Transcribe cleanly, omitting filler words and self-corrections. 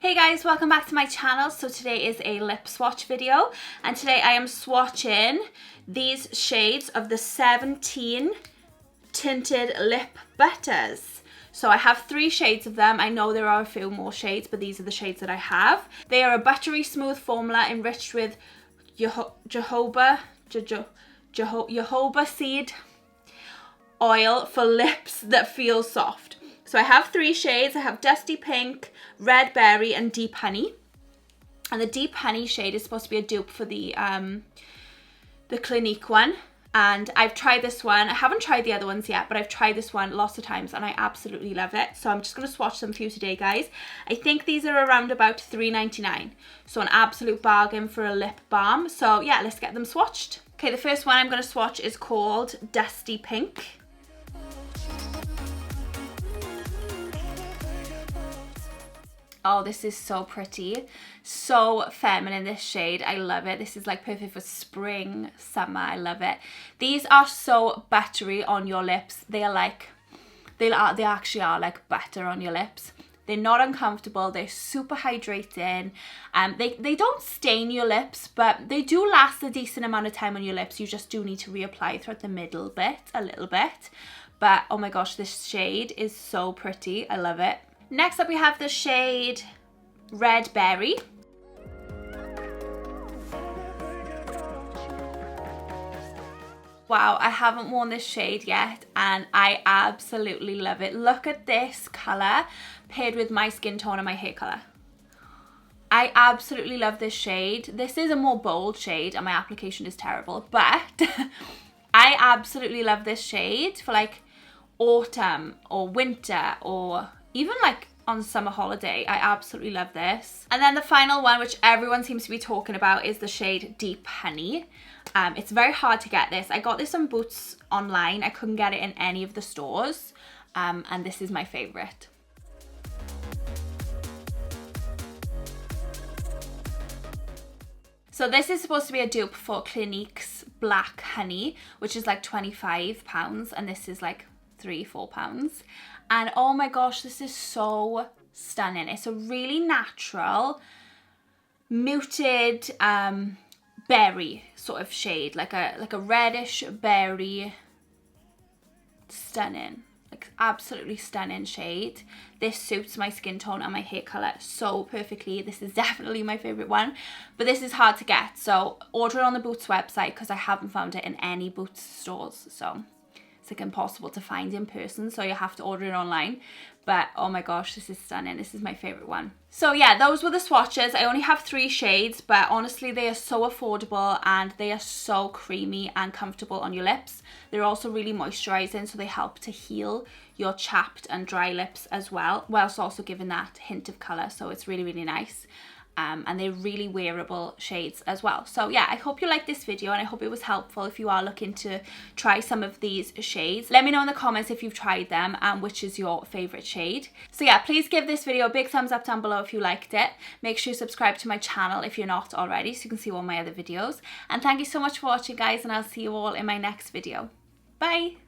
Hey guys, welcome back to my channel. So today is a lip swatch video and today I am swatching these shades of the 17 Tinted Lip Butters. So I have 3 shades of them. I know there are a few more shades, but these are the shades that I have. They are a buttery smooth formula enriched with jojoba seed oil for lips that feel soft. So I have 3 shades. I have Dusty Pink, Red Berry and Deep Honey. And the Deep Honey shade is supposed to be a dupe for the Clinique one. And I've tried this one. I haven't tried the other ones yet, but I've tried this one lots of times and I absolutely love it. So I'm just going to swatch them for you today, guys. I think these are around about $3.99. So an absolute bargain for a lip balm. So yeah, let's get them swatched. Okay, the first one I'm going to swatch is called Dusty Pink. Oh, this is so pretty. So feminine, this shade. I love it. This is like perfect for spring, summer. I love it. These are so buttery on your lips. They are like, they actually are like butter on your lips. They're not uncomfortable. They're super hydrating. They don't stain your lips, but they do last a decent amount of time on your lips. You just do need to reapply throughout the middle bit, a little bit. But oh my gosh, this shade is so pretty. I love it. Next up we have the shade Red Berry. Wow, I haven't worn this shade yet and I absolutely love it. Look at this colour paired with my skin tone and my hair colour. I absolutely love this shade. This is a more bold shade and my application is terrible, but I absolutely love this shade for like autumn or winter or even like on summer holiday. I absolutely love this. And then the final one, which everyone seems to be talking about, is the shade Deep Honey. It's very hard to get this. I got this on Boots online. I couldn't get it in any of the stores. And this is my favorite. So this is supposed to be a dupe for Clinique's Black Honey, which is like £25, and this is like £3-4. And oh my gosh, this is so stunning. It's a really natural muted berry sort of shade, like a reddish berry. Stunning, like absolutely stunning shade. This suits my skin tone and my hair color so perfectly. This is definitely my favorite one, but this is hard to get, so order it on the Boots website because I haven't found it in any Boots stores. So it's like impossible to find in person, so you have to order it online. But oh my gosh, this is stunning. This is my favorite one. So yeah, those were the swatches. I only have 3 shades, but honestly they are so affordable and they are so creamy and comfortable on your lips. They're also really moisturizing, so they help to heal your chapped and dry lips as well, whilst also giving that hint of color. So it's really, really nice. And they're really wearable shades as well. So yeah, I hope you liked this video and I hope it was helpful if you are looking to try some of these shades. Let me know in the comments if you've tried them and which is your favorite shade. So yeah, please give this video a big thumbs up down below if you liked it. Make sure you subscribe to my channel if you're not already so you can see all my other videos. And thank you so much for watching, guys, and I'll see you all in my next video. Bye!